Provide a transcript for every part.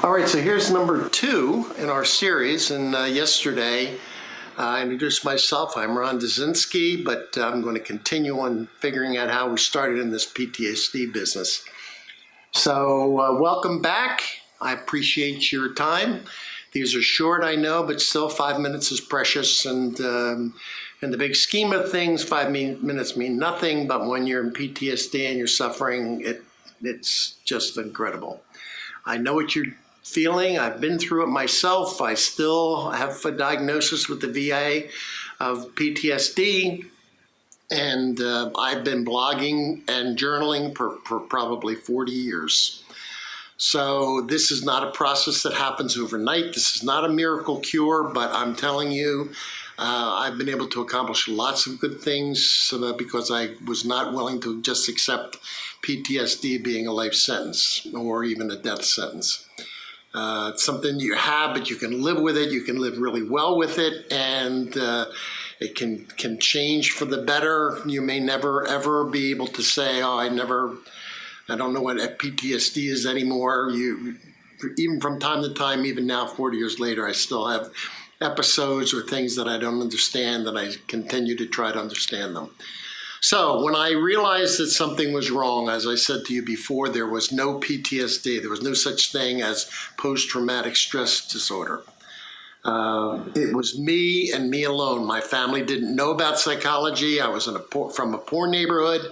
All right, so here's number 2 in our series. And yesterday, I introduced myself. I'm Ron Dzinski, but I'm going to continue on figuring out how we started in this PTSD business. So welcome back. I appreciate your time. These are short, I know, but still 5 minutes is precious. And in the big scheme of things, 5 minutes mean nothing. But when you're in PTSD and you're suffering, it's just incredible. I know what you're feeling. I've been through it myself. I still have a diagnosis with the VA of PTSD. And I've been blogging and journaling for probably 40 years. So this is not a process that happens overnight. This is not a miracle cure, but I'm telling you, I've been able to accomplish lots of good things because I was not willing to just accept PTSD being a life sentence or even a death sentence. It's something you have, but you can live with it. You can live really well with it, and it can change for the better. You may never, ever be able to say, oh, I don't know what PTSD is anymore. Even from time to time, even now, 40 years later, I still have episodes or things that I don't understand, and I continue to try to understand them. So when I realized that something was wrong, as I said to you before, there was no PTSD. There was no such thing as post-traumatic stress disorder. It was me and me alone. My family didn't know about psychology. I was from a poor neighborhood.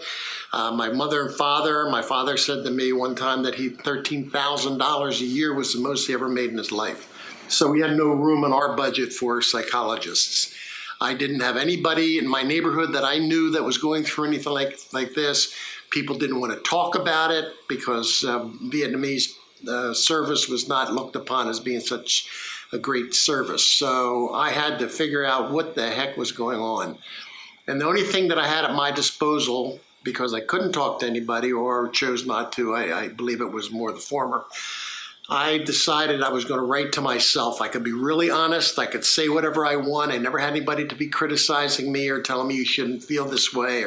My mother and father, my father said to me one time that $13,000 a year was the most he ever made in his life. So we had no room in our budget for psychologists. I didn't have anybody in my neighborhood that I knew that was going through anything like this. People didn't want to talk about it because Vietnamese service was not looked upon as being such a great service. So I had to figure out what the heck was going on. And the only thing that I had at my disposal, because I couldn't talk to anybody or chose not to, I believe it was more the former, I decided I was going to write to myself. I could be really honest. I could say whatever I want. I never had anybody to be criticizing me or telling me you shouldn't feel this way.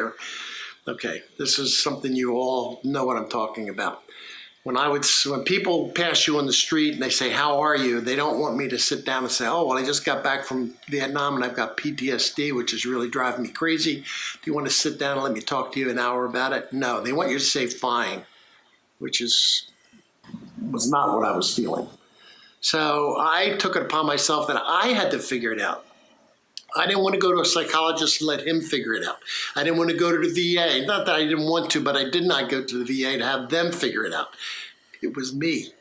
Okay, this is something you all know what I'm talking about. When people pass you on the street and they say, how are you? They don't want me to sit down and say, oh, well, I just got back from Vietnam and I've got PTSD, which is really driving me crazy. Do you want to sit down and let me talk to you an hour about it? No, they want you to say fine, which was not what I was feeling. So I took it upon myself that I had to figure it out. I didn't want to go to a psychologist and let him figure it out. I didn't want to go to the VA. Not that I didn't want to, but I did not go to the VA to have them figure it out. It was me.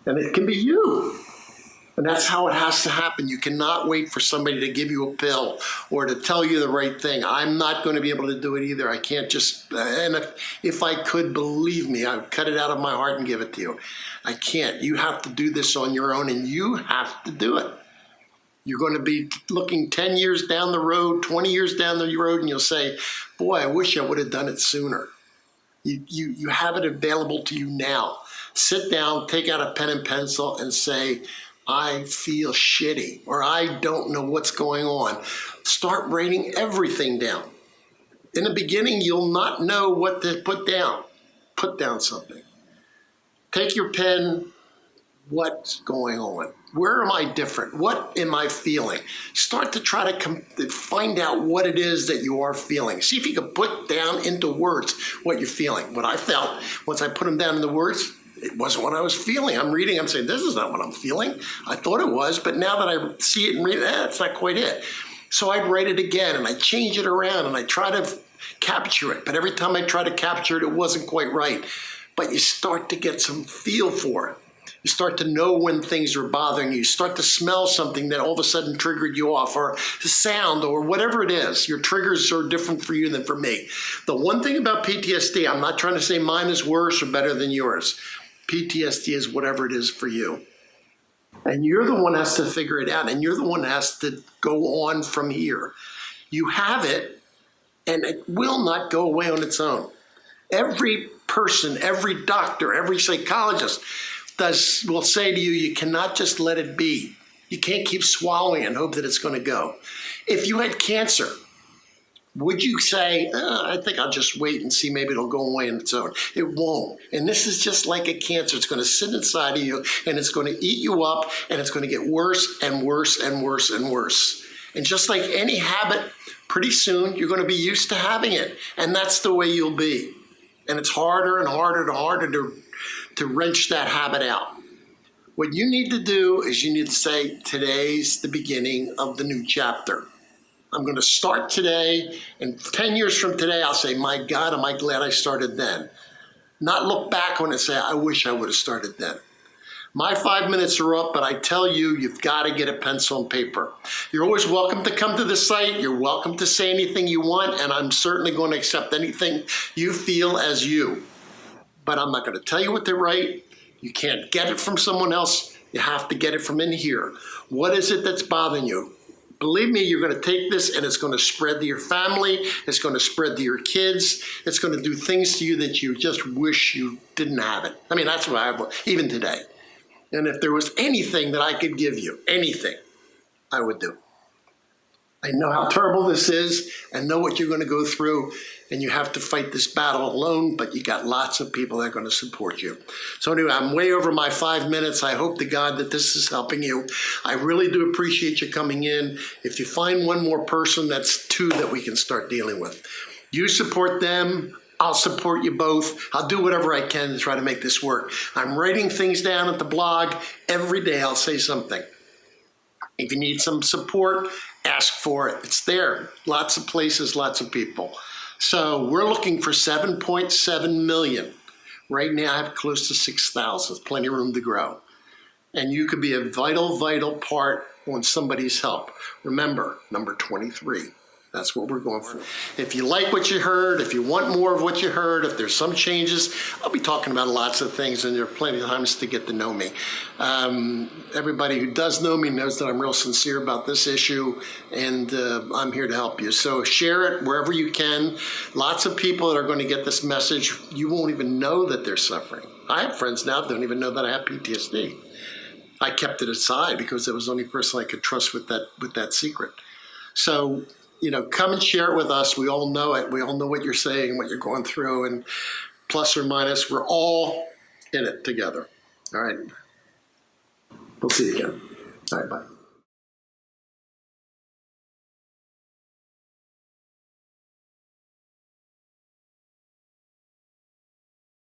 And it can be you. And that's how it has to happen. You cannot wait for somebody to give you a pill or to tell you the right thing. I'm not going to be able to do it either. I can't just, and if I could, believe me, I would cut it out of my heart and give it to you. I can't. You have to do this on your own, and you have to do it. You're going to be looking 10 years down the road, 20 years down the road, and you'll say, boy, I wish I would have done it sooner. You have it available to you now. Sit down, take out a pen and pencil, and say, I feel shitty, or I don't know what's going on. Start writing everything down. In the beginning, you'll not know what to put down. Put down something. Take your pen. What's going on? Where am I different? What am I feeling? Start to try to find out what it is that you are feeling. See if you can put down into words what you're feeling. What I felt, once I put them down into words, it wasn't what I was feeling. I'm reading, I'm saying, this is not what I'm feeling. I thought it was, but now that I see it and read it, it's not quite it. So I'd write it again, and I change it around, and I try to capture it. But every time I try to capture it, it wasn't quite right. But you start to get some feel for it. You start to know when things are bothering you. You start to smell something that all of a sudden triggered you off, or the sound, or whatever it is. Your triggers are different for you than for me. The one thing about PTSD, I'm not trying to say mine is worse or better than yours. PTSD is whatever it is for you. And you're the one that has to figure it out, and you're the one that has to go on from here. You have it, and it will not go away on its own. Every person, every doctor, every psychologist will say to you, you cannot just let it be. You can't keep swallowing it and hope that it's going to go. If you had cancer, Would you say, I think I'll just wait and see, maybe it'll go away on its own? It won't. And this is just like a cancer. It's going to sit inside of you and it's going to eat you up and it's going to get worse and worse and worse and worse. And just like any habit, pretty soon you're going to be used to having it. And that's the way you'll be. And it's harder and harder and harder to wrench that habit out. What you need to do is you need to say, today's the beginning of the new chapter. I'm going to start today, and 10 years from today, I'll say, my God, am I glad I started then? Not look back on it and say, I wish I would have started then. My 5 minutes are up, but I tell you, you've got to get a pencil and paper. You're always welcome to come to the site. You're welcome to say anything you want, and I'm certainly going to accept anything you feel as you. But I'm not going to tell you what to write. You can't get it from someone else. You have to get it from in here. What is it that's bothering you? Believe me, you're going to take this and it's going to spread to your family. It's going to spread to your kids. It's going to do things to you that you just wish you didn't have it. I mean, that's what I would, even today. And if there was anything that I could give you, anything, I would do. I know how terrible this is. I know what you're going to go through, and you have to fight this battle alone, but you got lots of people that are going to support you. So anyway, I'm way over my 5 minutes. I hope to God that this is helping you. I really do appreciate you coming in. If you find one more person, that's two that we can start dealing with. You support them. I'll support you both. I'll do whatever I can to try to make this work. I'm writing things down at the blog. Every day I'll say something. If you need some support, ask for it. It's there. Lots of places, lots of people. So we're looking for 7.7 million. Right now I have close to 6,000. Plenty of room to grow. And you could be a vital, vital part on somebody's help. Remember, number 23. That's what we're going for. If you like what you heard, if you want more of what you heard, if there's some changes, I'll be talking about lots of things, and there are plenty of times to get to know me. Everybody who does know me knows that I'm real sincere about this issue, and I'm here to help you. So share it wherever you can. Lots of people that are going to get this message, you won't even know that they're suffering. I have friends now that don't even know that I have PTSD. I kept it aside because it was the only person I could trust with that secret. So, come and share it with us. We all know it. We all know what you're saying, what you're going through, and plus or minus, we're all in it together. All right. We'll see you again. All right, bye.